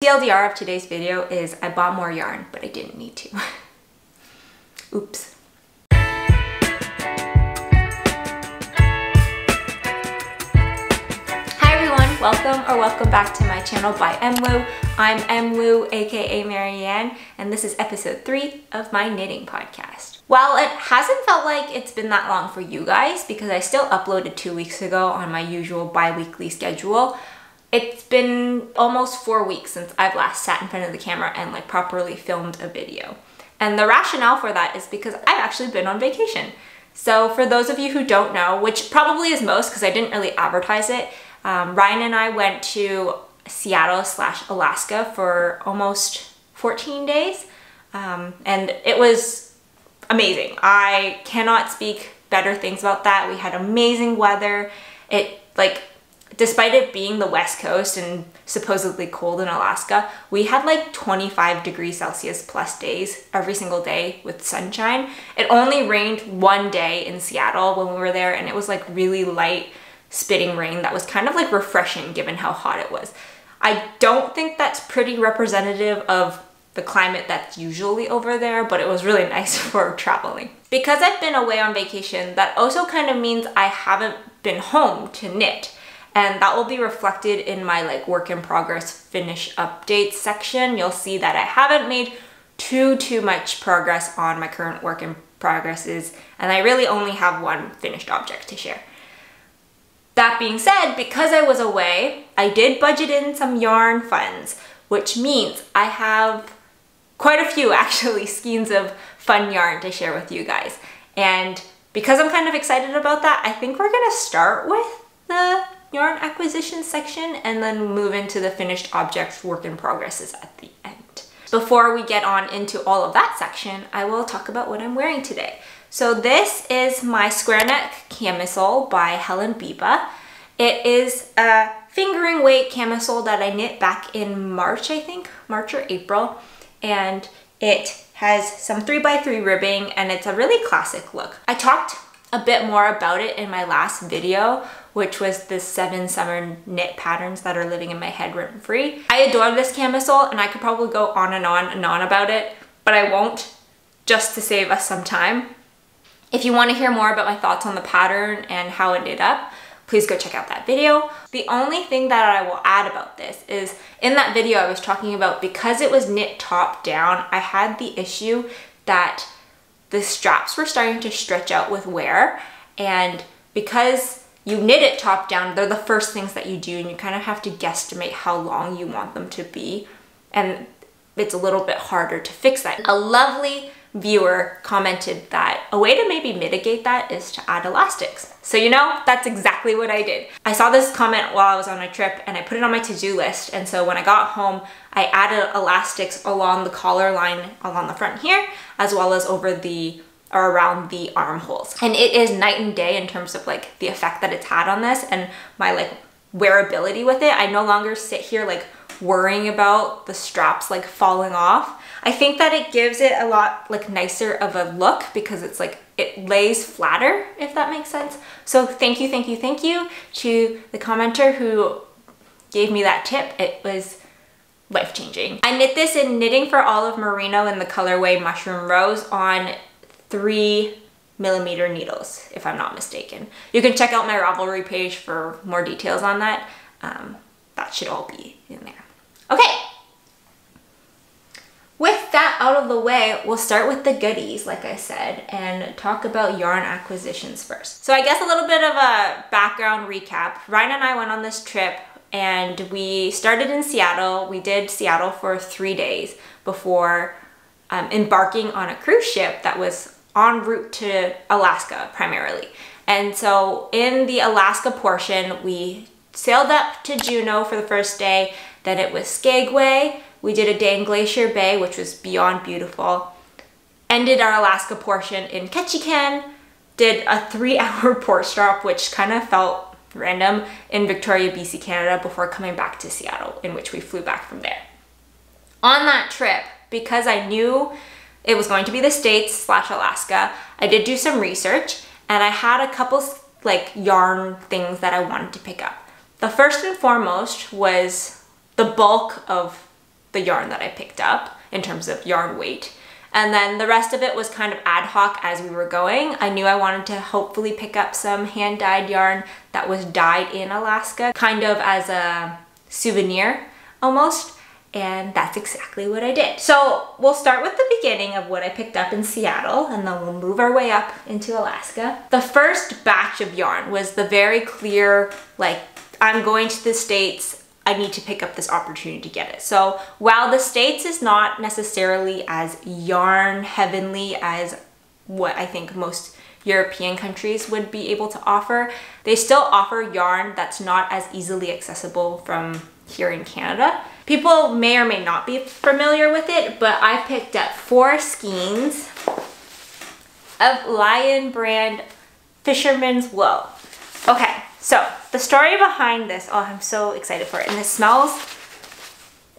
TLDR of today's video is I bought more yarn, but I didn't need to. Oops. Hi everyone, welcome back to my channel by Emwu. I'm Emwu, aka Marianne, and this is episode 3 of my knitting podcast. While it hasn't felt like it's been that long for you guys, because I still uploaded 2 weeks ago on my usual bi-weekly schedule, it's been almost 4 weeks since I've last sat in front of the camera and like properly filmed a video. And the rationale for that is because I've actually been on vacation. So for those of you who don't know, which probably is most because I didn't really advertise it, Ryan and I went to Seattle/Alaska for almost 14 days. And it was amazing. I cannot speak better things about that. We had amazing weather. Despite it being the West Coast and supposedly cold in Alaska, we had like 25 degrees Celsius plus days every single day with sunshine. It only rained one day in Seattle when we were there, and it was like really light spitting rain that was kind of like refreshing given how hot it was. I don't think that's pretty representative of the climate that's usually over there, but it was really nice for traveling. Because I've been away on vacation, that also kind of means I haven't been home to knit. And that will be reflected in my like work in progress finish updates section. You'll see that I haven't made too much progress on my current work in progresses, and I really only have one finished object to share. That being said, because I was away, I did budget in some yarn funds, which means I have quite a few actually skeins of fun yarn to share with you guys. And because I'm kind of excited about that, I think we're gonna start with the yarn acquisition section and then move into the finished objects work in progresses at the end. Before we get on into all of that section, I will talk about what I'm wearing today. So this is my square neck camisole by Helene Beba. It is a fingering weight camisole that I knit back in March, I think, March or April. And it has some 3x3 ribbing and it's a really classic look. I talked a bit more about it in my last video, which was the 7 summer knit patterns that are living in my head rent free. I adore this camisole and I could probably go on and on about it, but I won't, just to save us some time. If you want to hear more about my thoughts on the pattern and how it knit up, please go check out that video. The only thing that I will add about this is in that video I was talking about, because it was knit top down, I had the issue that the straps were starting to stretch out with wear, and because you knit it top down, they're the first things that you do and you kind of have to guesstimate how long you want them to be, and it's a little bit harder to fix that. A lovely viewer commented that a way to maybe mitigate that is to add elastics. So you know, that's exactly what I did. I saw this comment while I was on my trip and I put it on my to-do list, and so when I got home I added elastics along the collar line along the front here, as well as over the or around the armholes. And it is night and day in terms of like the effect that it's had on this and my like wearability with it. I no longer sit here like worrying about the straps like falling off. I think that it gives it a lot like nicer of a look because it's like it lays flatter, if that makes sense. So thank you to the commenter who gave me that tip. It was life-changing. I knit this in Knitting for Olive Merino in the colorway Mushroom Rose on 3mm needles, if I'm not mistaken. You can check out my Ravelry page for more details on that. That should all be in there. Okay, with that out of the way, we'll start with the goodies, like I said, and talk about yarn acquisitions first. So I guess a little bit of a background recap. Ryan and I went on this trip and we started in Seattle. We did Seattle for 3 days before embarking on a cruise ship that was en route to Alaska primarily. And so in the Alaska portion, we sailed up to Juneau for the first day, then it was Skagway. We did a day in Glacier Bay, which was beyond beautiful. Ended our Alaska portion in Ketchikan, did a 3-hour port stop, which kind of felt random, in Victoria, BC, Canada, before coming back to Seattle, in which we flew back from there. On that trip, because I knew it was going to be the States/Alaska, I did do some research and I had a couple like yarn things that I wanted to pick up. The first and foremost was the bulk of the yarn that I picked up in terms of yarn weight. And then the rest of it was kind of ad hoc as we were going. I knew I wanted to hopefully pick up some hand-dyed yarn that was dyed in Alaska, kind of as a souvenir almost. And that's exactly what I did. So we'll start with the beginning of what I picked up in Seattle, and then we'll move our way up into Alaska. The first batch of yarn was the very clear, like, I'm going to the States, I need to pick up this opportunity to get it. So while the States is not necessarily as yarn heavenly as what I think most European countries would be able to offer, they still offer yarn that's not as easily accessible from here in Canada. People may or may not be familiar with it, but I picked up 4 skeins of Lion brand fisherman's wool. Okay, so the story behind this, oh, I'm so excited for it. And it smells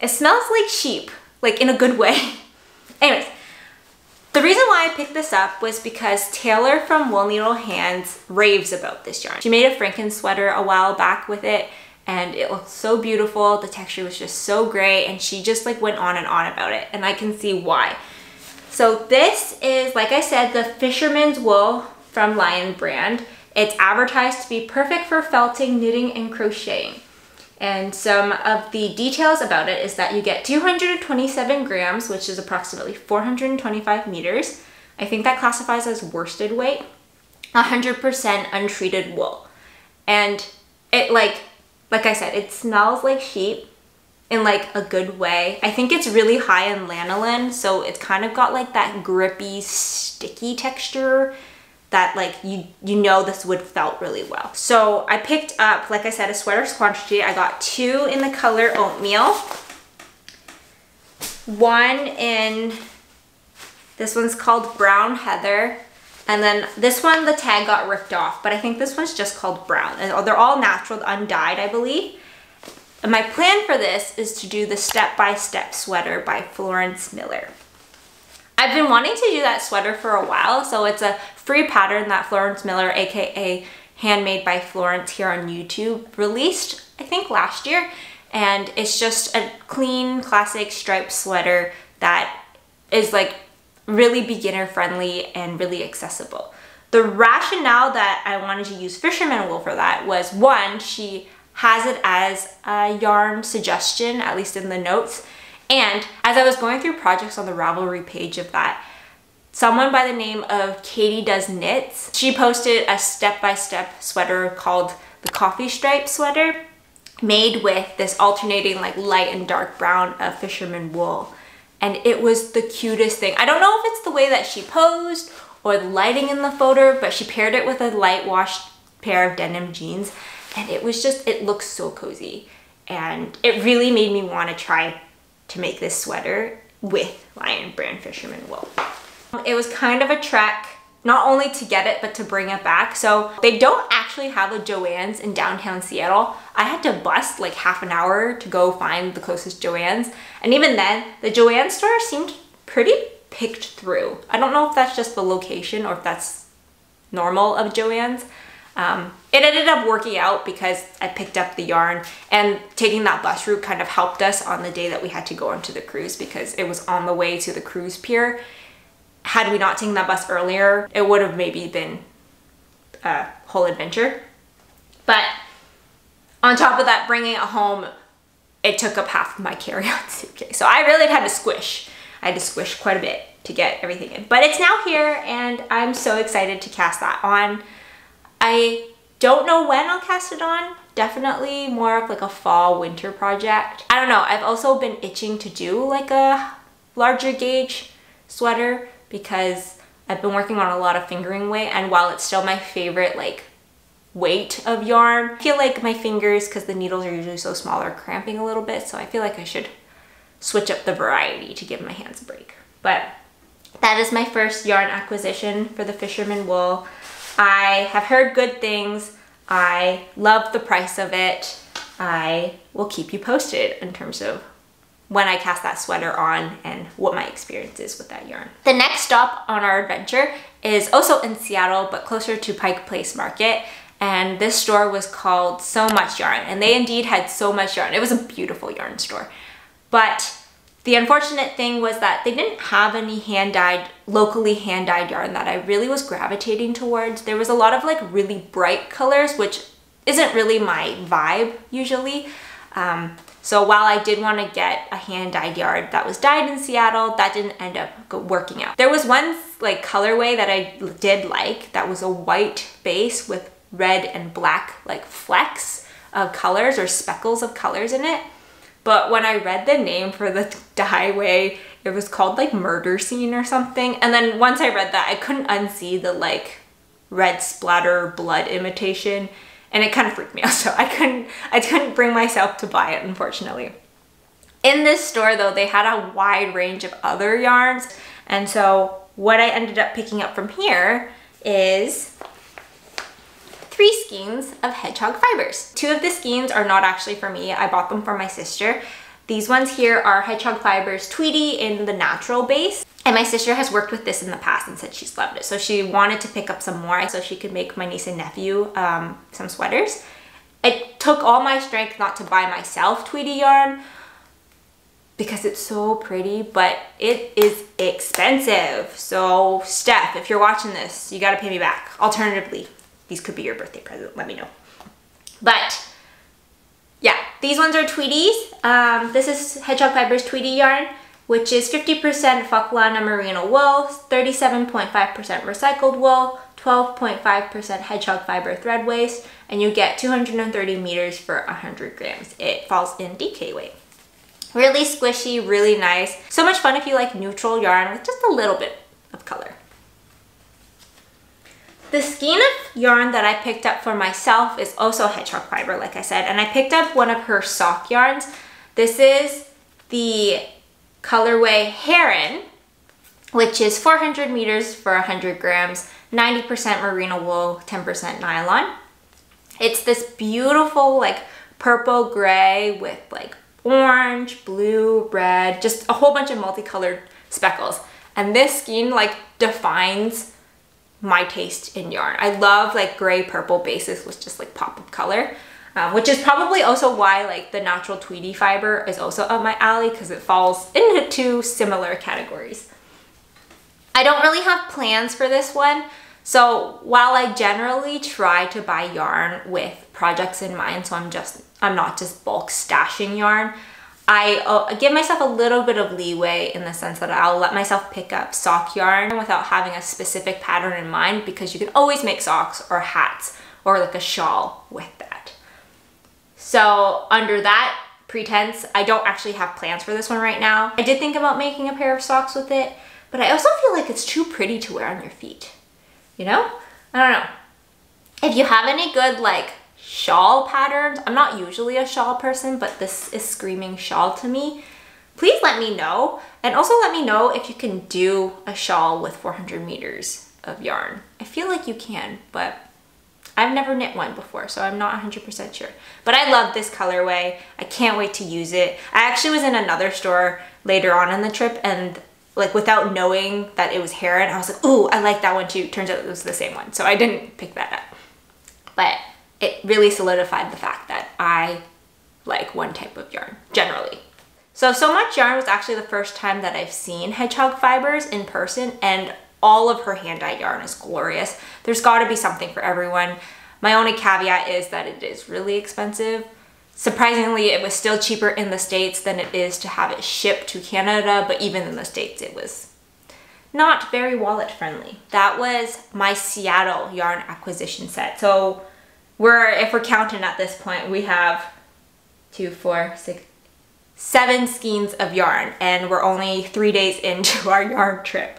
like sheep, like in a good way. Anyways, the reason why I picked this up was because Taylor from Wool Needle Hands raves about this yarn. She made a Franken sweater a while back with it, and it looked so beautiful. The texture was just so great, and she just like went on and on about it, and I can see why. So this is, like I said, the fisherman's wool from Lion brand. It's advertised to be perfect for felting, knitting, and crocheting. And some of the details about it is that you get 227 grams, which is approximately 425 meters. I think that classifies as worsted weight. 100% untreated wool. And it like I said, it smells like sheep in like a good way. I think it's really high in lanolin, so it's kind of got like that grippy, sticky texture that like you know this would felt really well. So I picked up, like I said, a sweater's quantity. I got 2 in the color Oatmeal, 1 in, this one's called Brown Heather, and then this one, the tag got ripped off, but I think this one's just called Brown. And they're all natural, undyed, I believe. And my plan for this is to do the step-by-step sweater by Florence Miller. I've been wanting to do that sweater for a while, so it's a free pattern that Florence Miller, aka Handmade by Florence here on YouTube, released, I think last year. And it's just a clean, classic striped sweater that is like really beginner friendly and really accessible. The rationale that I wanted to use fisherman wool for that was, one, she has it as a yarn suggestion, at least in the notes. And as I was going through projects on the Ravelry page of that, someone by the name of Katie Does Knits, she posted a step-by-step sweater called the Coffee Stripe sweater, made with this alternating like light and dark brown of fisherman wool. And it was the cutest thing. I don't know if it's the way that she posed or the lighting in the photo, but she paired it with a light washed pair of denim jeans. And it was just, it looks so cozy. And it really made me want to try to make this sweater with Lion brand fisherman wool. It was kind of a trek, not only to get it, but to bring it back. So they don't actually have a Joann's in downtown Seattle. I had to bust like half an hour to go find the closest Joann's. And even then, the Joann's store seemed pretty picked through. I don't know if that's just the location or if that's normal of Joann's. It ended up working out because I picked up the yarn, and taking that bus route kind of helped us on the day that we had to go onto the cruise because it was on the way to the cruise pier. Had we not taken that bus earlier, it would have maybe been a whole adventure. But on top of that, bringing it home, it took up half of my carry-on suitcase. So I really had to squish. I had to squish quite a bit to get everything in. But it's now here, and I'm so excited to cast that on. I don't know when I'll cast it on. Definitely more of like a fall winter project. I don't know. I've also been itching to do like a larger gauge sweater because I've been working on a lot of fingering weight, and while it's still my favorite like weight of yarn, I feel like my fingers, because the needles are usually so small, are cramping a little bit, so I feel like I should switch up the variety to give my hands a break. But that is my first yarn acquisition for the fisherman wool. I have heard good things. I love the price of it. I will keep you posted in terms of when I cast that sweater on and what my experience is with that yarn. The next stop on our adventure is also in Seattle, but closer to Pike Place Market. And this store was called So Much Yarn, and they indeed had so much yarn. It was a beautiful yarn store. But The unfortunate thing was that they didn't have any locally hand-dyed yarn that I really was gravitating towards. There was a lot of like really bright colors, which isn't really my vibe usually. So while I did want to get a hand-dyed yarn that was dyed in Seattle, that didn't end up working out. There was one like colorway that I did like that was a white base with red and black like flecks of colors or speckles of colors in it. But when I read the name for the dyeway, it was called like Murder Scene or something. And then once I read that, I couldn't unsee the like red splatter blood imitation. And it kind of freaked me out, so I couldn't bring myself to buy it, unfortunately. In this store though, they had a wide range of other yarns. And so what I ended up picking up from here is 3 skeins of HedgeHog fibers. 2 of the skeins are not actually for me. I bought them for my sister. These ones here are HedgeHog fibers Tweedy in the natural base. And my sister has worked with this in the past and said she's loved it. So she wanted to pick up some more so she could make my niece and nephew some sweaters. It took all my strength not to buy myself Tweedy yarn because it's so pretty, but it is expensive. So Steph, if you're watching this, you gotta pay me back. Alternatively, these could be your birthday present, let me know. But yeah, these ones are Tweedies. This is HedgeHog Fibers Tweedy yarn, which is 50% Fucklana merino wool, 37.5% recycled wool, 12.5% HedgeHog fiber thread waste, and you get 230 meters for 100 grams. It falls in DK weight. Really squishy, really nice. So much fun if you like neutral yarn with just a little bit of color. The skein of yarn that I picked up for myself is also HedgeHog fiber, like I said, and I picked up one of her sock yarns. This is the colorway Heron, which is 400 meters for 100 grams, 90% merino wool, 10% nylon. It's this beautiful like purple gray with like orange, blue, red, just a whole bunch of multicolored speckles. And this skein like defines my taste in yarn. I love like gray purple bases with just like pop of color, which is probably also why like the natural Tweedy fiber is also up my alley because it falls into 2 similar categories. I don't really have plans for this one. So while I generally try to buy yarn with projects in mind, so I'm not just bulk stashing yarn, I give myself a little bit of leeway in the sense that I'll let myself pick up sock yarn without having a specific pattern in mind, because you can always make socks or hats or like a shawl with that. So under that pretense, I don't actually have plans for this one right now. I did think about making a pair of socks with it, but I also feel like it's too pretty to wear on your feet. You know? I don't know. If you have any good like shawl patterns, I'm not usually a shawl person, but this is screaming shawl to me, please let me know. And also let me know if you can do a shawl with 400 meters of yarn. I feel like you can, but I've never knit one before, so I'm not 100% sure. But I love this colorway. I can't wait to use it. I actually was in another store later on in the trip, and like without knowing that it was Heron, I was like, ooh, I like that one too. Turns out it was the same one, so I didn't pick that up. But it really solidified the fact that I like one type of yarn, generally. So much yarn was actually the first time that I've seen HedgeHog fibers in person, and all of her hand-dyed yarn is glorious. There's gotta be something for everyone. My only caveat is that it is really expensive. Surprisingly, it was still cheaper in the States than it is to have it shipped to Canada, but even in the States, it was not very wallet friendly. That was my Seattle yarn acquisition set. So if we're counting at this point, we have 2, 4, 6, 7 skeins of yarn, and we're only 3 days into our yarn trip.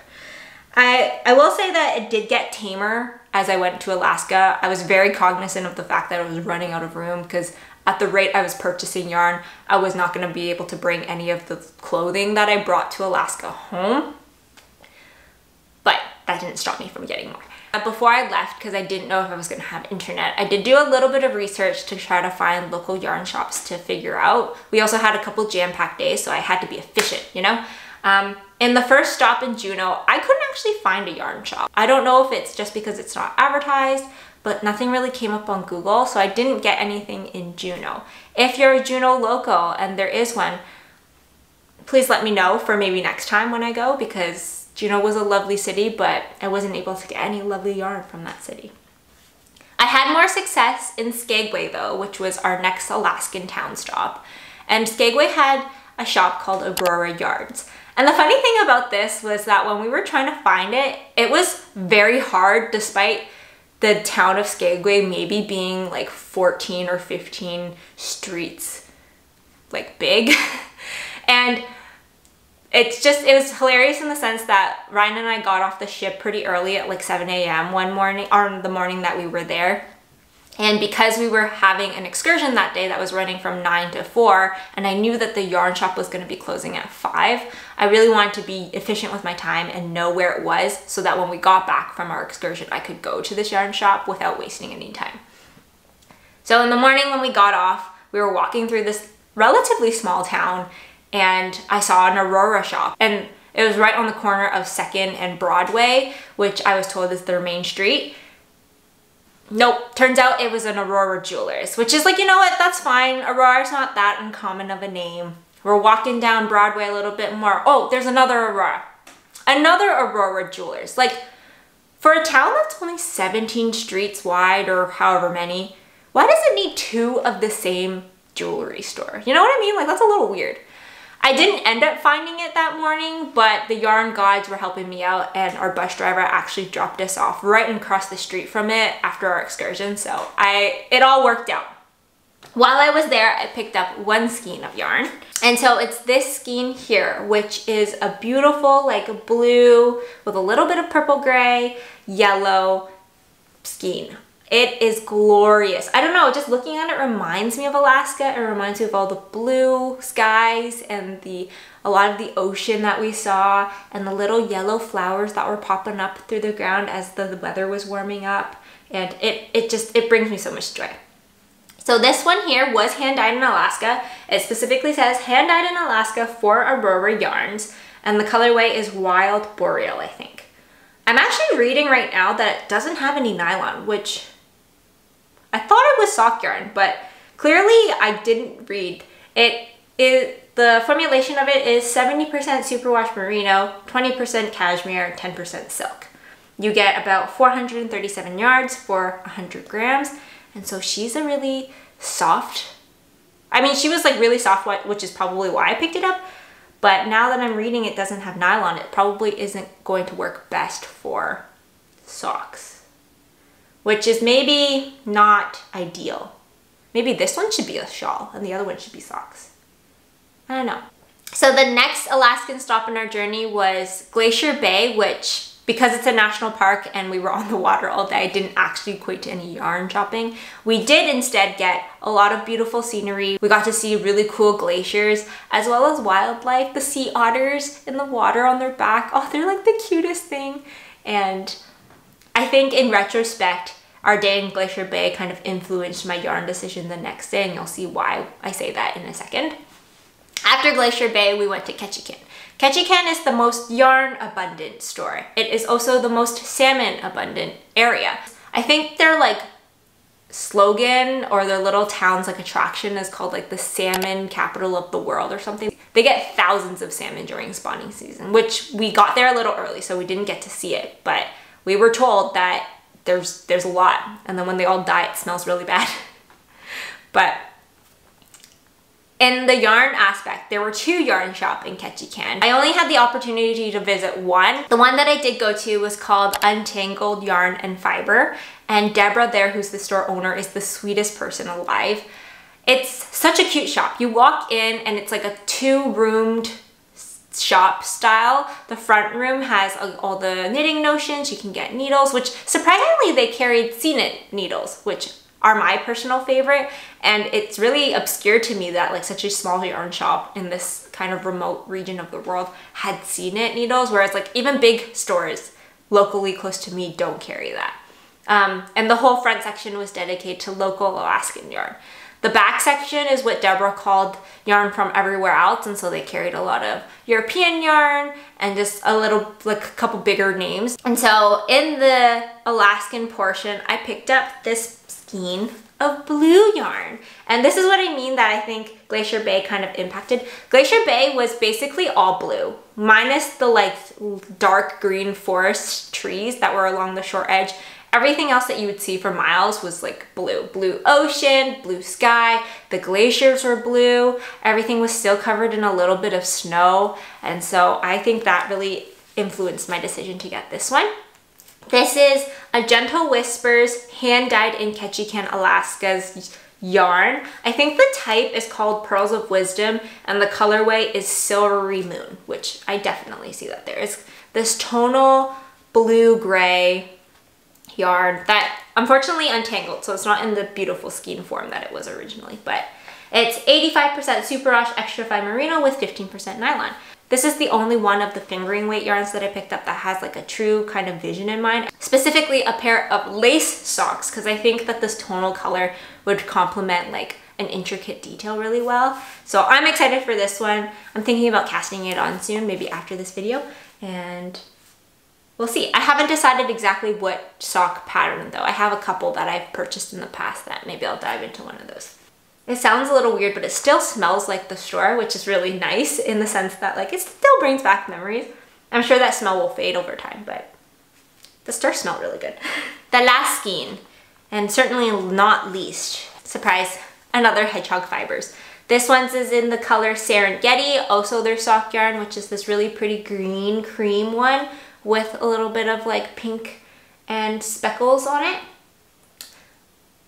I will say that it did get tamer as I went to Alaska. I was very cognizant of the fact that I was running out of room, because at the rate I was purchasing yarn, I was not going to be able to bring any of the clothing that I brought to Alaska home. But that didn't stop me from getting more. Before I left, because I didn't know if I was going to have internet, I did do a little bit of research to try to find local yarn shops to figure out. We also had a couple jam-packed days, so I had to be efficient, you know? In the first stop in Juneau, I couldn't actually find a yarn shop. I don't know if it's just because it's not advertised, but nothing really came up on Google, so I didn't get anything in Juneau. If you're a Juneau local and there is one, please let me know for maybe next time when I go, because Juneau was a lovely city, but I wasn't able to get any lovely yarn from that city. I had more success in Skagway though, which was our next Alaskan town stop. And Skagway had a shop called Aurora Yards. And the funny thing about this was that when we were trying to find it, it was very hard despite the town of Skagway maybe being like 14 or 15 streets, like big. And it was hilarious in the sense that Ryan and I got off the ship pretty early at like 7 a.m. one morning, or the morning that we were there. And because we were having an excursion that day that was running from 9 to 4, and I knew that the yarn shop was going to be closing at 5, I really wanted to be efficient with my time and know where it was so that when we got back from our excursion, I could go to this yarn shop without wasting any time. So in the morning when we got off, we were walking through this relatively small town, and I saw an Aurora shop, and it was right on the corner of 2nd and Broadway, which I was told is their main street. Nope, turns out it was an Aurora Jewelers, which is like, you know what, that's fine. Aurora's not that uncommon of a name. We're walking down Broadway a little bit more. Oh, there's another Aurora. Another Aurora Jewelers. Like, for a town that's only 17 streets wide or however many, why does it need 2 of the same jewelry store? You know what I mean? Like, that's a little weird. I didn't end up finding it that morning, but the yarn guides were helping me out, and our bus driver actually dropped us off right across the street from it after our excursion, so it all worked out. While I was there, I picked up one skein of yarn, and so it's this skein here, which is a beautiful like blue with a little bit of purple gray, yellow skein. It is glorious. I don't know, just looking at it reminds me of Alaska. It reminds me of all the blue skies and a lot of the ocean that we saw, and the little yellow flowers that were popping up through the ground as the weather was warming up. And it brings me so much joy. So this one here was hand-dyed in Alaska. It specifically says hand-dyed in Alaska for Aurora yarns, and the colorway is Wild Boreal, I think. I'm actually reading right now that it doesn't have any nylon, which I thought it was sock yarn, but clearly I didn't read. The formulation of it is 70% superwash merino, 20% cashmere, 10% silk. You get about 437 yards for 100 grams. And so she's a really soft, I mean, she was like really soft, which is probably why I picked it up. But now that I'm reading it doesn't have nylon, it probably isn't going to work best for socks, which is maybe not ideal. Maybe this one should be a shawl and the other one should be socks. I don't know. So the next Alaskan stop in our journey was Glacier Bay, which, because it's a national park and we were on the water all day, didn't actually equate to any yarn shopping. We did instead get a lot of beautiful scenery. We got to see really cool glaciers as well as wildlife, the sea otters in the water on their back. Oh, they're like the cutest thing. And I think in retrospect, our day in Glacier Bay kind of influenced my yarn decision the next day, and you'll see why I say that in a second. After Glacier Bay, we went to Ketchikan. Ketchikan is the most yarn abundant store. It is also the most salmon abundant area. I think their like slogan or their little town's like attraction is called like the salmon capital of the world or something. They get thousands of salmon during spawning season, which we got there a little early, so we didn't get to see it, but we were told that there's a lot, and then when they all die, it smells really bad. But in the yarn aspect, there were 2 yarn shops in Ketchikan. I only had the opportunity to visit one. The one that I did go to was called Untangled Yarn and Fiber, and Deborah there, who's the store owner, is the sweetest person alive. It's such a cute shop. You walk in and it's like a 2-roomed shop style. The front room has all the knitting notions. You can get needles, which surprisingly they carried C-knit needles, which are my personal favorite. And it's really obscure to me that like such a small yarn shop in this kind of remote region of the world had C-knit needles, whereas like even big stores locally close to me don't carry that. And the whole front section was dedicated to local Alaskan yarn. The back section is what Deborah called yarn from everywhere else, and so they carried a lot of European yarn and just a little, like a couple bigger names. And so in the Alaskan portion, I picked up this skein of blue yarn. And this is what I mean that I think Glacier Bay kind of impacted. Glacier Bay was basically all blue, minus the like dark green forest trees that were along the shore edge. Everything else that you would see for miles was like blue. Blue ocean, blue sky, the glaciers were blue, everything was still covered in a little bit of snow. And so I think that really influenced my decision to get this one. This is a Gentle Whispers hand-dyed in Ketchikan, Alaska's yarn. I think the type is called Pearls of Wisdom and the colorway is Silvery Moon, which I definitely see that there is this tonal blue-gray yarn that unfortunately untangled, so it's not in the beautiful skein form that it was originally, but it's 85% superwash extra fine merino with 15% nylon. This is the only one of the fingering weight yarns that I picked up that has like a true kind of vision in mind. Specifically a pair of lace socks, because I think that this tonal color would complement like an intricate detail really well. So I'm excited for this one. I'm thinking about casting it on soon, maybe after this video, and we'll see. I haven't decided exactly what sock pattern though. I have a couple that I've purchased in the past that maybe I'll dive into one of those. It sounds a little weird, but it still smells like the store, which is really nice in the sense that like it still brings back memories. I'm sure that smell will fade over time, but the store smelled really good. The last skein, and certainly not least, surprise, another HedgeHog fibers. This one's is in the color Serengeti, also their sock yarn, which is this really pretty green cream one with a little bit of like pink and speckles on it.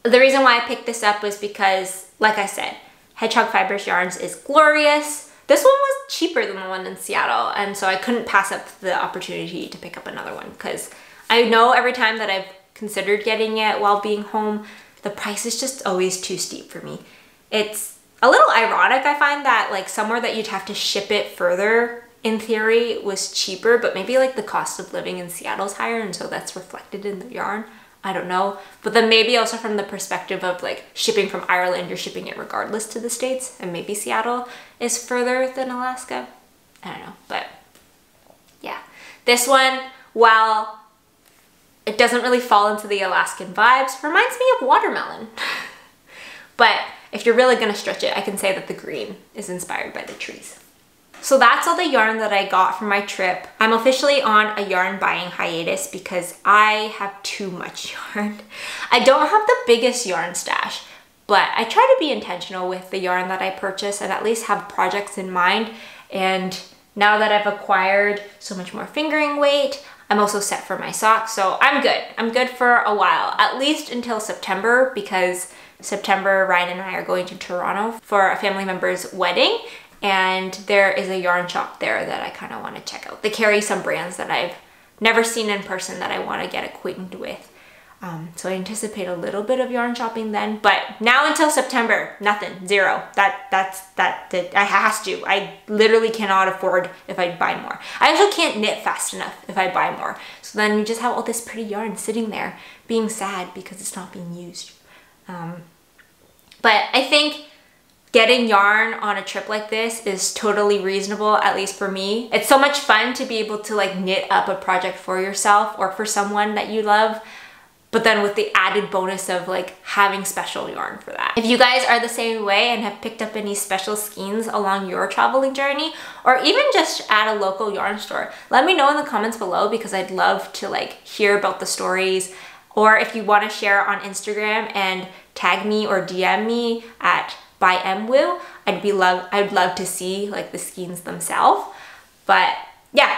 The reason why I picked this up was because, like I said, HedgeHog Fibers Yarns is glorious. This one was cheaper than the one in Seattle, and so I couldn't pass up the opportunity to pick up another one because I know every time that I've considered getting it while being home, the price is just always too steep for me. It's a little ironic, I find, that like somewhere that you'd have to ship it further in theory was cheaper, but maybe like the cost of living in Seattle is higher, and so that's reflected in the yarn. I don't know. But then maybe also from the perspective of like shipping from Ireland, you're shipping it regardless to the States, and maybe Seattle is further than Alaska. I don't know, but yeah. This one, while it doesn't really fall into the Alaskan vibes, reminds me of watermelon. But if you're really gonna stretch it, I can say that the green is inspired by the trees. So that's all the yarn that I got for my trip. I'm officially on a yarn buying hiatus because I have too much yarn. I don't have the biggest yarn stash, but I try to be intentional with the yarn that I purchase and at least have projects in mind. And now that I've acquired so much more fingering weight, I'm also set for my socks. So I'm good. I'm good for a while, at least until September, because September, Ryan and I are going to Toronto for a family member's wedding. And there is a yarn shop there that I kind of want to check out. They carry some brands that I've never seen in person that I want to get acquainted with. So I anticipate a little bit of yarn shopping then, but now until September, nothing, zero. I has to. I literally cannot afford if I buy more. I also can't knit fast enough if I buy more. So then you just have all this pretty yarn sitting there being sad because it's not being used. But I think getting yarn on a trip like this is totally reasonable, at least for me. It's so much fun to be able to like knit up a project for yourself or for someone that you love, but then with the added bonus of like having special yarn for that. If you guys are the same way and have picked up any special skeins along your traveling journey, or even just at a local yarn store, let me know in the comments below because I'd love to like hear about the stories. Or if you want to share on Instagram and tag me or DM me at @byMWoo, I'd love to see like the skeins themselves. But yeah,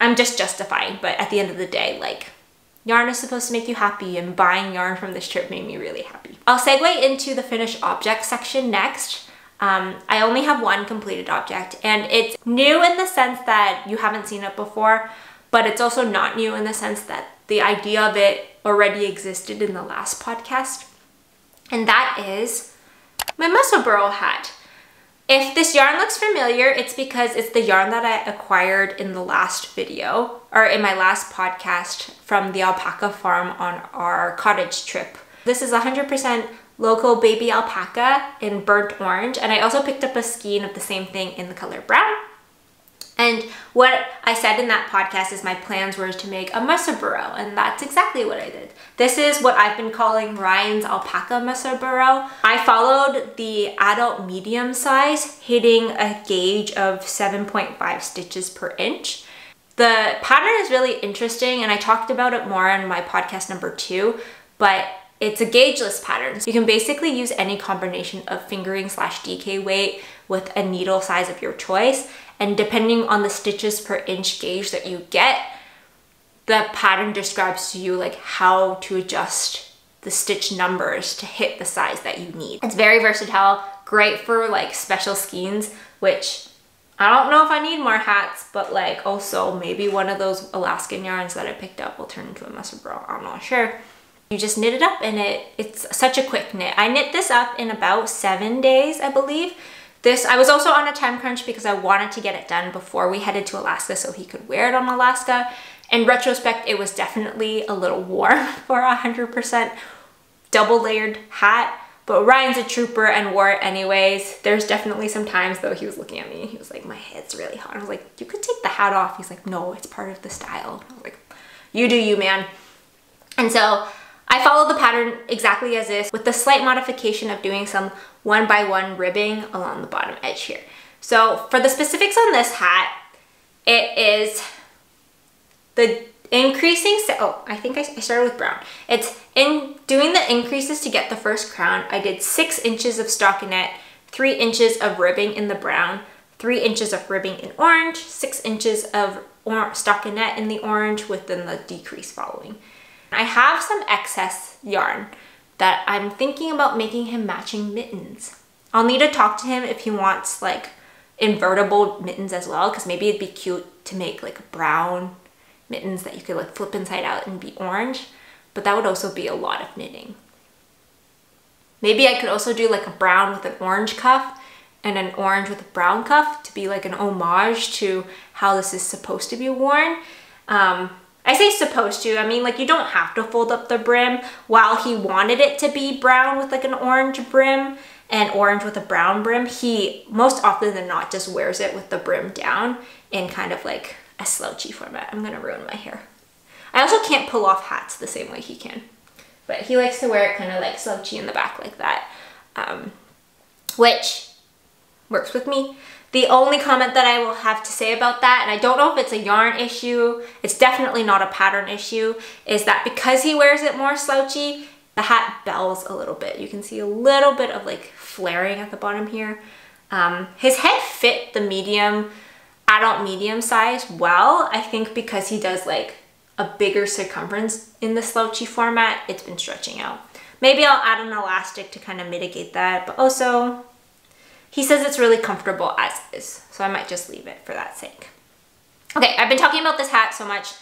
I'm just justifying, but at the end of the day, like, yarn is supposed to make you happy, and buying yarn from this trip made me really happy. I'll segue into the finished object section next. I only have one completed object, and it's new in the sense that you haven't seen it before, but it's also not new in the sense that the idea of it already existed in the last podcast, and that is my Musselburgh hat. If this yarn looks familiar, it's because it's the yarn that I acquired in the last video, or in my last podcast from the alpaca farm on our cottage trip. This is 100% local baby alpaca in burnt orange, and I also picked up a skein of the same thing in the color brown. And What I said in that podcast is my plans were to make a Musselburgh, and that's exactly what I did. This is what I've been calling Ryan's Alpaca Musselburgh. I followed the adult medium size, hitting a gauge of 7.5 stitches per inch. The pattern is really interesting, and I talked about it more in my podcast number 2, but it's a gaugeless pattern. So you can basically use any combination of fingering / DK weight with a needle size of your choice. And depending on the stitches per inch gauge that you get, the pattern describes to you like how to adjust the stitch numbers to hit the size that you need. It's very versatile, great for like special skeins, which I don't know if I need more hats, but like also maybe one of those Alaskan yarns that I picked up will turn into a Musselburgh, I'm not sure. You just knit it up and it's such a quick knit. I knit this up in about 7 days, I believe. I was also on a time crunch because I wanted to get it done before we headed to Alaska so he could wear it on Alaska. In retrospect, it was definitely a little warm for a 100% double layered hat, but Ryan's a trooper and wore it anyways. There's definitely some times though he was looking at me and he was like, my head's really hot. I was like, you could take the hat off. He's like, no, it's part of the style. I was like, you do you, man. And so I followed the pattern exactly as is with the slight modification of doing some 1x1 ribbing along the bottom edge here. So for the specifics on this hat, it is the increasing, I think I started with brown. It's in doing the increases to get the first crown. I did 6 inches of stockinette, 3 inches of ribbing in the brown, 3 inches of ribbing in orange, 6 inches of stockinette in the orange, with then the decrease following. I have some excess yarn that I'm thinking about making him matching mittens. I'll need to talk to him if he wants like invertible mittens as well, because maybe it'd be cute to make like brown mittens that you could like flip inside out and be orange, but that would also be a lot of knitting. Maybe I could also do like a brown with an orange cuff and an orange with a brown cuff to be like an homage to how this is supposed to be worn. I say supposed to, I mean like you don't have to fold up the brim. While he wanted it to be brown with like an orange brim and orange with a brown brim, he most often than not just wears it with the brim down in kind of like a slouchy format. I'm gonna ruin my hair. I also can't pull off hats the same way he can, but he likes to wear it kind of like slouchy in the back like that, which works with me. The only comment that I will have to say about that, and I don't know if it's a yarn issue, it's definitely not a pattern issue, is that because he wears it more slouchy, the hat bells a little bit. You can see a little bit of like flaring at the bottom here. His head fit the medium, adult medium size well. I think because he does like a bigger circumference in the slouchy format, it's been stretching out. Maybe I'll add an elastic to kind of mitigate that, but also he says it's really comfortable as is, so I might just leave it for that sake. Okay, I've been talking about this hat so much.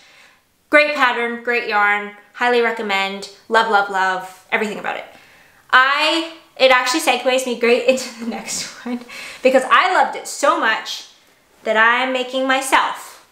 Great pattern, great yarn, highly recommend, love, love, love, everything about it. It actually segues me great into the next one because I loved it so much that I'm making myself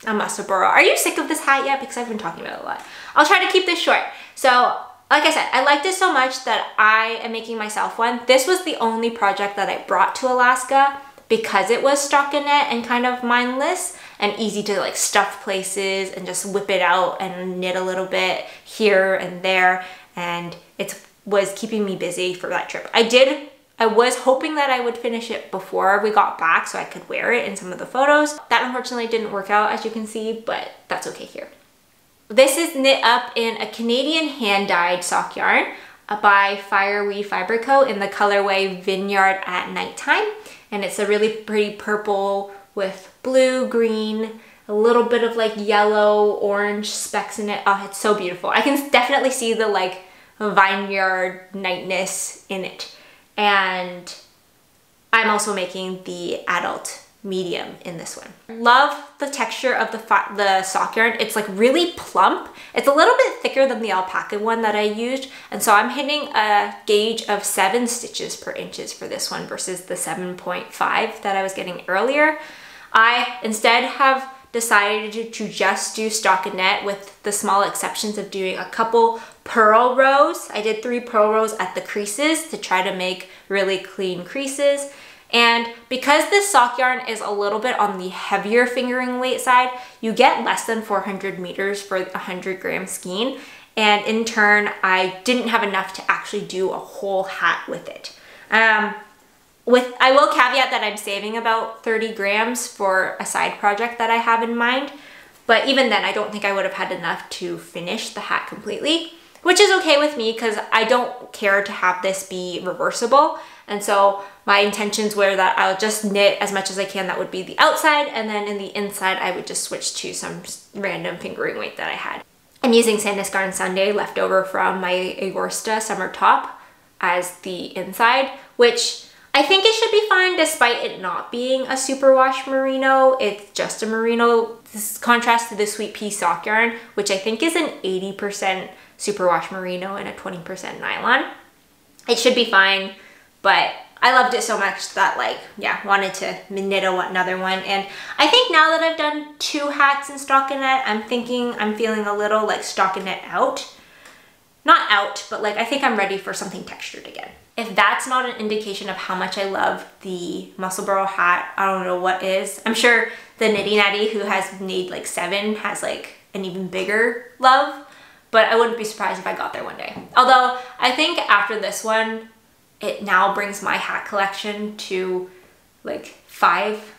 a Musselburgh. Are you sick of this hat yet? Because I've been talking about it a lot. I'll try to keep this short. So, like I said, I liked it so much that I am making myself one. This was the only project that I brought to Alaska because it was stockinette and kind of mindless and easy to like stuff places and just whip it out and knit a little bit here and there, and it was keeping me busy for that trip. I was hoping that I would finish it before we got back so I could wear it in some of the photos. That unfortunately didn't work out, as you can see, but that's okay here. This is knit up in a Canadian hand-dyed sock yarn by Fireweed Fiber Co. in the colorway Vineyard at Nighttime. And it's a really pretty purple with blue, green, a little bit of like yellow, orange specks in it. Oh, it's so beautiful. I can definitely see the like vineyard nightness in it. And I'm also making the adult medium in this one. Love the texture of the sock yarn. It's like really plump. It's a little bit thicker than the alpaca one that I used, and so I'm hitting a gauge of 7 stitches per inches for this one versus the 7.5 that I was getting earlier. I instead have decided to just do stockinette with the small exceptions of doing a couple purl rows. I did 3 purl rows at the creases to try to make really clean creases. And because this sock yarn is a little bit on the heavier fingering weight side, you get less than 400 meters for a 100 gram skein. And in turn, I didn't have enough to actually do a whole hat with it. I will caveat that I'm saving about 30 grams for a side project that I have in mind. But even then, I don't think I would have had enough to finish the hat completely, which is okay with me because I don't care to have this be reversible. And so my intentions were that I'll just knit as much as I can that would be the outside, and then in the inside I would just switch to some random fingering weight that I had. I'm using Sandnes Garn Sunday left over from my Ysolda summer top as the inside, which I think it should be fine despite it not being a superwash merino. It's just a merino. This contrast to the Sweet Pea sock yarn, which I think is an 80% superwash merino and a 20% nylon. It should be fine, but I loved it so much that, like, yeah, wanted to knit another one. And I think now that I've done 2 hats in stockinette, I'm feeling a little like stockinette out. Not out, but like I think I'm ready for something textured again. If that's not an indication of how much I love the Musselburgh hat, I don't know what is. I'm sure the Nitty Natty, who has made like 7, has like an even bigger love, but I wouldn't be surprised if I got there one day. Although I think after this one, it now brings my hat collection to like 5,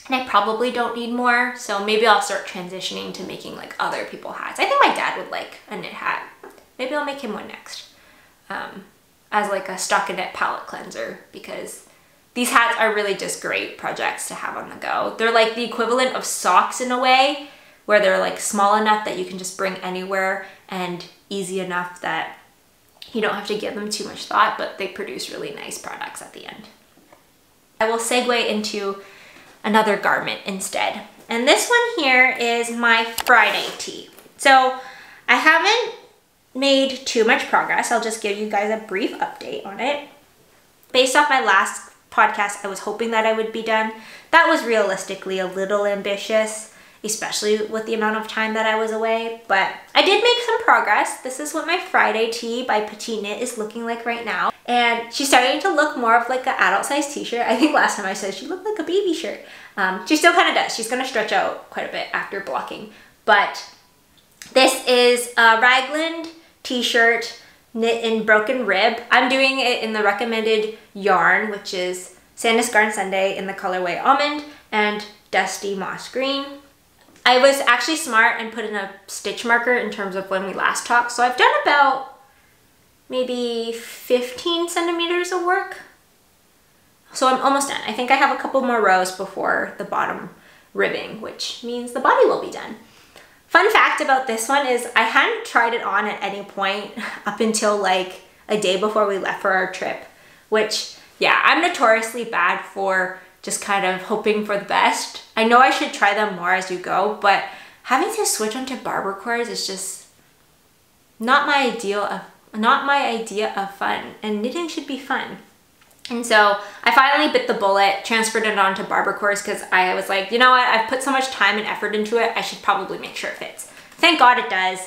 and I probably don't need more. So maybe I'll start transitioning to making like other people hats. I think my dad would like a knit hat. Maybe I'll make him one next. As like a stockinette palette cleanser, because these hats are really just great projects to have on the go. They're like the equivalent of socks in a way, where they're like small enough that you can just bring anywhere and easy enough that you don't have to give them too much thought, but they produce really nice products at the end. I will segue into another garment instead. And this one here is my Friday tee. So I haven't made too much progress. I'll just give you guys a brief update on it. Based off my last podcast, I was hoping that I would be done. That was realistically a little ambitious, especially with the amount of time that I was away, but I did make some progress. This is what my Friday tee by Petite Knit is looking like right now. And she's starting to look more of like an adult size t-shirt. I think last time I said she looked like a baby shirt. She still kind of does. She's gonna stretch out quite a bit after blocking. But this is a raglan t-shirt knit in broken rib. I'm doing it in the recommended yarn, which is Sandnes Garn Sunday in the colorway Almond and Dusty Moss Green. I was actually smart and put in a stitch marker in terms of when we last talked. So I've done about maybe 15 centimeters of work. So I'm almost done. I think I have a couple more rows before the bottom ribbing, which means the body will be done. Fun fact about this one is I hadn't tried it on at any point up until like a day before we left for our trip, which, yeah, I'm notoriously bad for just kind of hoping for the best. I know I should try them more as you go, but having to switch onto barber cords is just not my idea of fun, and knitting should be fun. And so I finally bit the bullet, transferred it onto barber cords because I was like, you know what, I've put so much time and effort into it, I should probably make sure it fits. Thank God it does.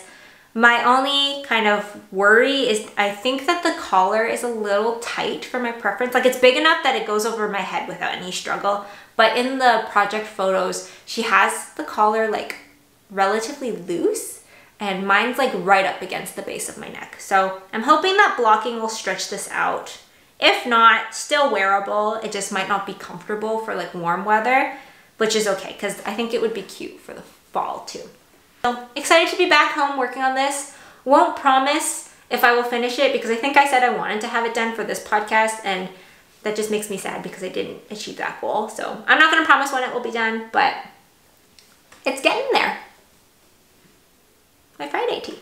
My only kind of worry is I think that the collar is a little tight for my preference. Like, it's big enough that it goes over my head without any struggle. But in the project photos, she has the collar like relatively loose, and mine's like right up against the base of my neck. So I'm hoping that blocking will stretch this out. If not, still wearable. It just might not be comfortable for like warm weather, which is okay because I think it would be cute for the fall too. So excited to be back home working on this. Won't promise if I will finish it because I think I said I wanted to have it done for this podcast, and that just makes me sad because I didn't achieve that goal. So I'm not gonna promise when it will be done, but it's getting there. My Friday tee.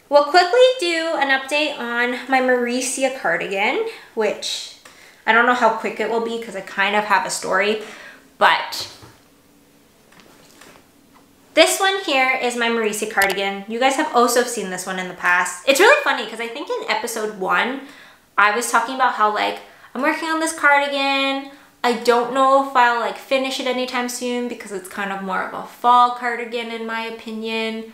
We'll quickly do an update on my Marysia cardigan, which I don't know how quick it will be because I kind of have a story, but this one here is my Marysia cardigan. You guys have also seen this one in the past. It's really funny because I think in episode 1, I was talking about how like, I'm working on this cardigan. I don't know if I'll like finish it anytime soon because it's kind of more of a fall cardigan in my opinion.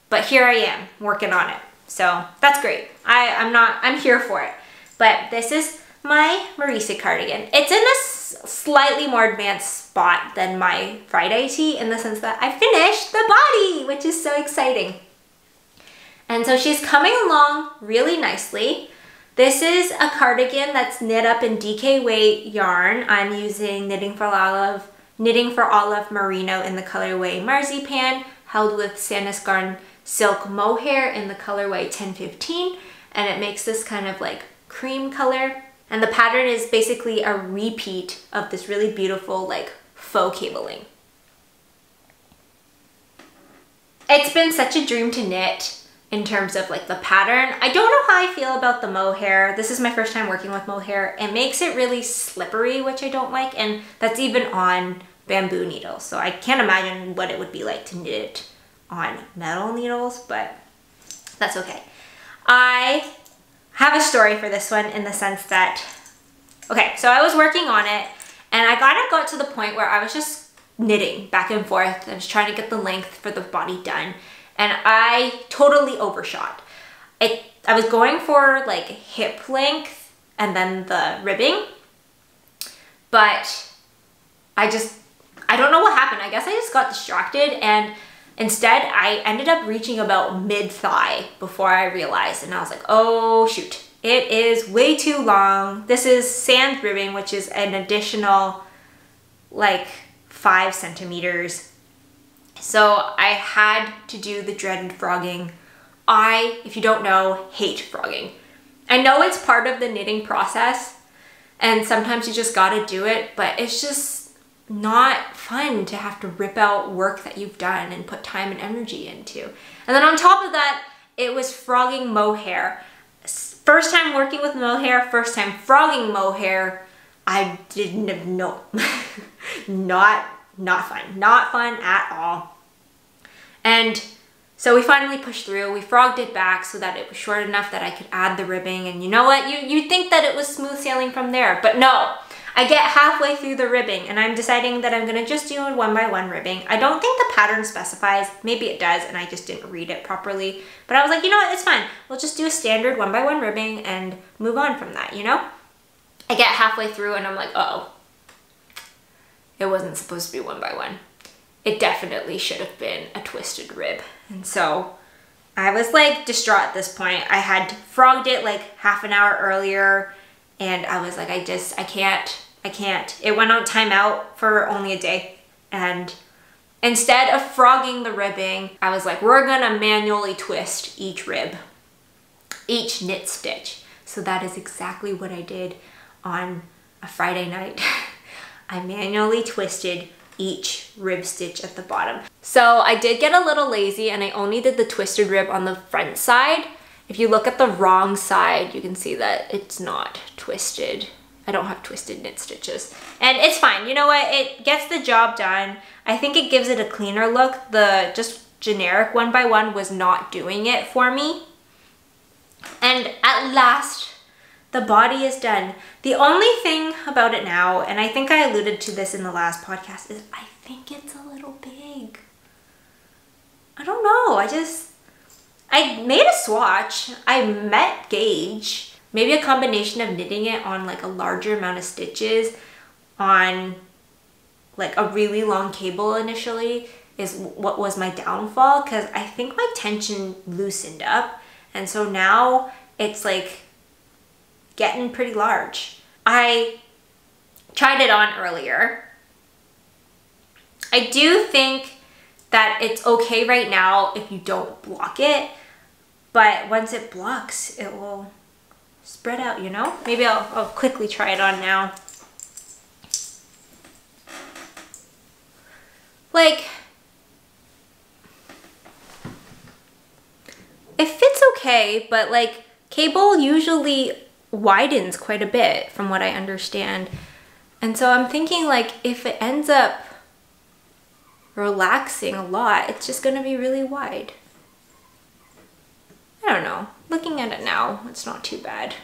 But here I am working on it. So that's great. I'm here for it. But this is my Marysia cardigan. It's in a slightly more advanced spot than my Friday tee in the sense that I finished the body, which is so exciting. And so she's coming along really nicely. This is a cardigan that's knit up in DK weight yarn. I'm using Knitting for Olive Merino in the colorway Marzipan, held with Sandnes Garn Silk Mohair in the colorway 1015, and it makes this kind of like cream color. And the pattern is basically a repeat of this really beautiful like faux cabling. It's been such a dream to knit in terms of like the pattern. I don't know how I feel about the mohair. This is my first time working with mohair. It makes it really slippery, which I don't like, and that's even on bamboo needles. So I can't imagine what it would be like to knit it on metal needles, but that's okay. I have a story for this one in the sense that, okay, so I was working on it and I got to the point where I was just knitting back and forth. I was trying to get the length for the body done, and I totally overshot. I was going for like hip length and then the ribbing, but I don't know what happened. I guess I just got distracted, and instead I ended up reaching about mid-thigh before I realized, and I was like, oh shoot, it is way too long. This is sans ribbing, which is an additional like 5 centimeters. So I had to do the dreaded frogging. If you don't know, hate frogging. I know it's part of the knitting process and sometimes you just gotta do it, but it's just not fun to have to rip out work that you've done and put time and energy into. And then on top of that, it was frogging mohair. First time working with mohair, first time frogging mohair. I didn't know. Not fun at all. And so we finally pushed through. We frogged it back so that it was short enough that I could add the ribbing. And you know what? You'd think that it was smooth sailing from there, but no. I get halfway through the ribbing and I'm deciding that I'm gonna just do a 1x1 ribbing. I don't think the pattern specifies, maybe it does and I just didn't read it properly, but I was like, you know what, it's fine. We'll just do a standard 1x1 ribbing and move on from that, you know? I get halfway through and I'm like, uh-oh, it wasn't supposed to be 1x1. It definitely should have been a twisted rib. And so I was like distraught at this point. I had frogged it like half an hour earlier and I was like, I can't. It went on timeout for only a day. And instead of frogging the ribbing, I was like, we're gonna manually twist each rib, each knit stitch. So that is exactly what I did on a Friday night. I manually twisted each rib stitch at the bottom. So I did get a little lazy and I only did the twisted rib on the front side. If you look at the wrong side, you can see that it's not twisted. I don't have twisted knit stitches. And it's fine, you know what? It gets the job done. I think it gives it a cleaner look. The just generic 1x1 was not doing it for me. And at last, the body is done. The only thing about it now, and I think I alluded to this in the last podcast, is I think it's a little big. I don't know, I made a swatch. I met gauge. Maybe a combination of knitting it on like a larger amount of stitches on like a really long cable initially is what was my downfall, because I think my tension loosened up and so now it's like getting pretty large. I tried it on earlier. I do think that it's okay right now if you don't block it, but once it blocks, it will spread out, you know? Maybe I'll quickly try it on now. Like, it fits okay, but like cable usually widens quite a bit from what I understand. And so I'm thinking like if it ends up relaxing a lot, it's just gonna be really wide. I don't know. Looking at it now, it's not too bad.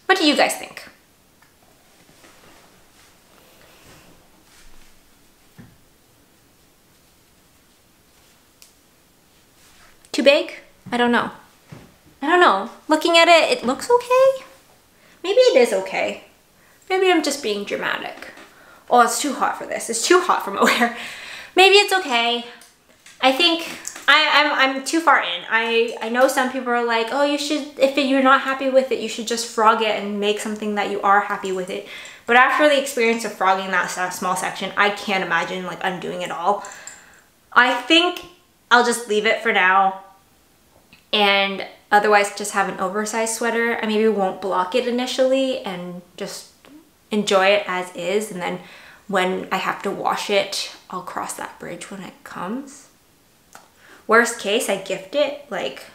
What do you guys think? Too big? I don't know. looking at it, it looks okay. Maybe it is okay. Maybe I'm just being dramatic. Oh, it's too hot for this. It's too hot for mohair. Maybe it's okay. I think I'm too far in. I know some people are like, oh, you should, if you're not happy with it, you should just frog it and make something that you are happy with it. But after the experience of frogging that small section, I can't imagine like undoing it all. I think I'll just leave it for now, and otherwise just have an oversized sweater. I maybe won't block it initially and just enjoy it as is, and then when I have to wash it, I'll cross that bridge when it comes. Worst case, I gift it. Like,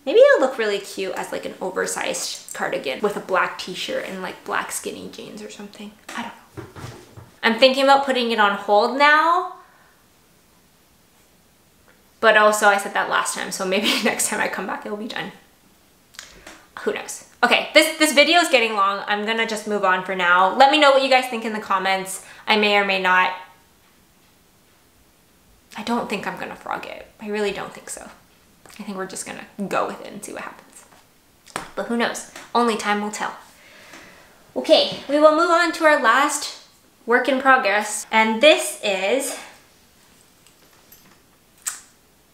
maybe it'll look really cute as like an oversized cardigan with a black t-shirt and like black skinny jeans or something. I don't know. I'm thinking about putting it on hold now, but also I said that last time, so maybe next time I come back it'll be done. Who knows? Okay, this video is getting long. I'm gonna just move on for now. Let me know what you guys think in the comments. I may or may not. I don't think I'm gonna frog it. I really don't think so. I think we're just gonna go with it and see what happens. But who knows? Only time will tell. Okay, we will move on to our last work in progress, and this is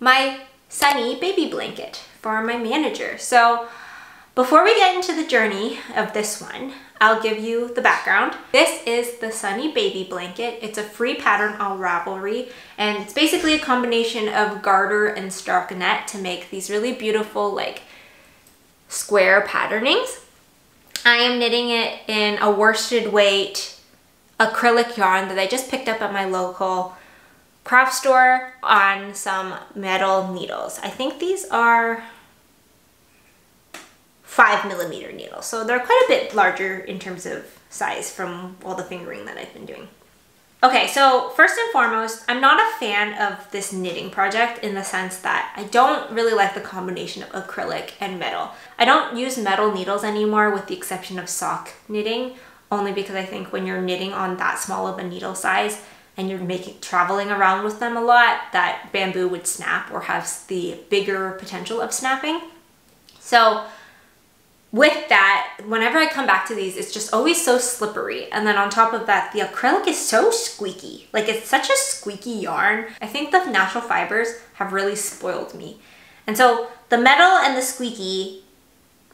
my Sunny baby blanket for my manager. So before we get into the journey of this one, I'll give you the background. This is the Sunny baby blanket. It's a free pattern on Ravelry, and it's basically a combination of garter and stockinette to make these really beautiful like square patternings. I am knitting it in a worsted weight acrylic yarn that I just picked up at my local craft store on some metal needles. I think these are 5mm needles, so they're quite a bit larger in terms of size from all the fingering that I've been doing. Okay, so first and foremost, I'm not a fan of this knitting project in the sense that I don't really like the combination of acrylic and metal. I don't use metal needles anymore with the exception of sock knitting, only because I think when you're knitting on that small of a needle size and you're traveling around with them a lot, that bamboo would snap or has the bigger potential of snapping. So with that, whenever I come back to these, it's just always so slippery. And then on top of that, the acrylic is so squeaky. Like, it's such a squeaky yarn. I think the natural fibers have really spoiled me. And so the metal and the squeaky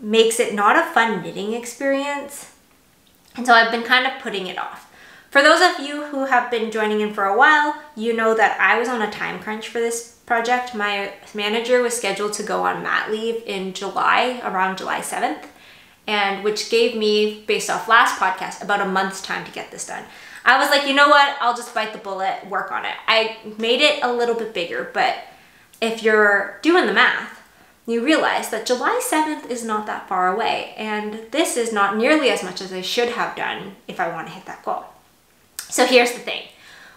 makes it not a fun knitting experience. And so I've been kind of putting it off. For those of you who have been joining in for a while, you know that I was on a time crunch for this project. My manager was scheduled to go on mat leave in July, around July 7th, and which gave me, based off last podcast, about a month's time to get this done. I was like, you know what? I'll just bite the bullet, work on it. I made it a little bit bigger, but if you're doing the math, you realize that July 7th is not that far away, and this is not nearly as much as I should have done if I want to hit that goal. So here's the thing.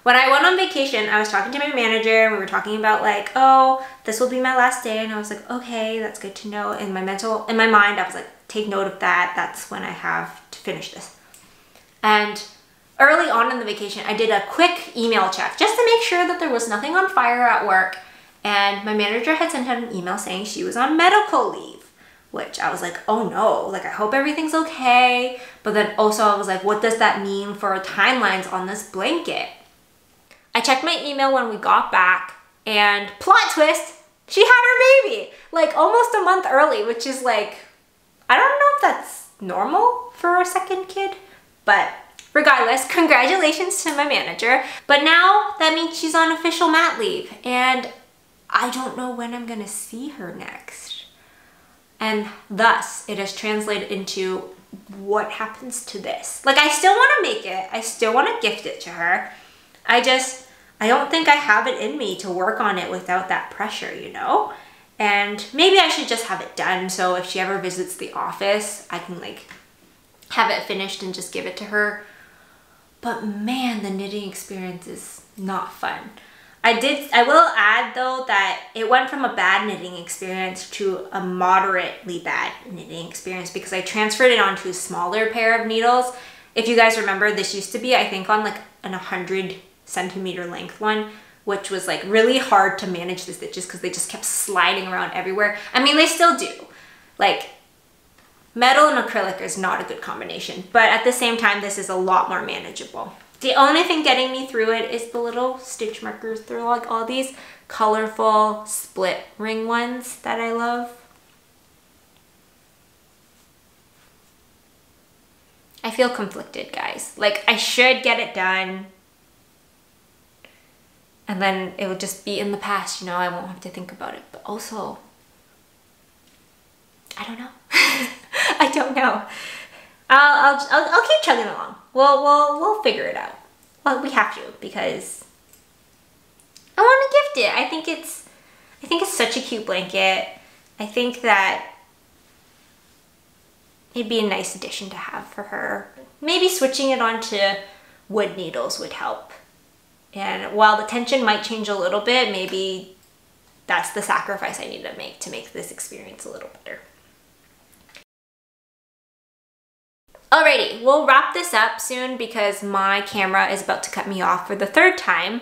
When I went on vacation, I was talking to my manager and we were talking about like, oh, this will be my last day. And I was like, okay, that's good to know. In my mind, I was like, take note of that. That's when I have to finish this. And early on in the vacation, I did a quick email check just to make sure that there was nothing on fire at work. And my manager had sent out an email saying she was on medical leave, which I was like, oh no, like I hope everything's okay. But then also I was like, what does that mean for timelines on this blanket? I checked my email when we got back, and plot twist, she had her baby, like almost a month early, which is like, I don't know if that's normal for a second kid, but regardless, congratulations to my manager. But now that means she's on official mat leave, and I don't know when I'm gonna see her next. And thus, it has translated into what happens to this. Like, I still wanna make it, I still wanna gift it to her. I don't think I have it in me to work on it without that pressure, you know? And maybe I should just have it done so if she ever visits the office, I can like have it finished and just give it to her. But man, the knitting experience is not fun. I will add though that it went from a bad knitting experience to a moderately bad knitting experience because I transferred it onto a smaller pair of needles. If you guys remember, this used to be, I think, on like an 100 centimeter length one, which was like really hard to manage the stitches because they just kept sliding around everywhere. I mean, they still do. Like, metal and acrylic is not a good combination, but at the same time, this is a lot more manageable. The only thing getting me through it is the little stitch markers. They're like all these colorful split ring ones that I love. I feel conflicted, guys. Like, I should get it done and then it would just be in the past, you know, I won't have to think about it. But also, I don't know. I don't know. I'll keep chugging along. We'll figure it out. Well, we have to, because I want to gift it. I think it's such a cute blanket. I think that it'd be a nice addition to have for her. Maybe switching it onto wood needles would help. And while the tension might change a little bit, maybe that's the sacrifice I need to make this experience a little better. Alrighty, we'll wrap this up soon because my camera is about to cut me off for the third time.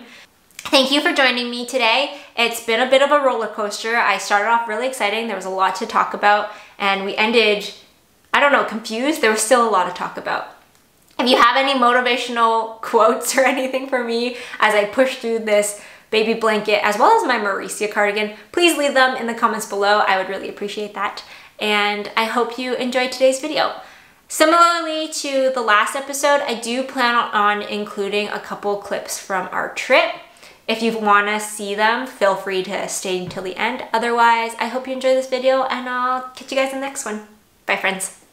Thank you for joining me today. It's been a bit of a roller coaster. I started off really exciting. There was a lot to talk about, and we ended, I don't know, confused. There was still a lot to talk about. If you have any motivational quotes or anything for me as I push through this baby blanket as well as my Marysia cardigan, please leave them in the comments below. I would really appreciate that. And I hope you enjoyed today's video. Similarly to the last episode, I do plan on including a couple clips from our trip. If you want to see them, feel free to stay until the end. Otherwise, I hope you enjoy this video and I'll catch you guys in the next one. Bye, friends.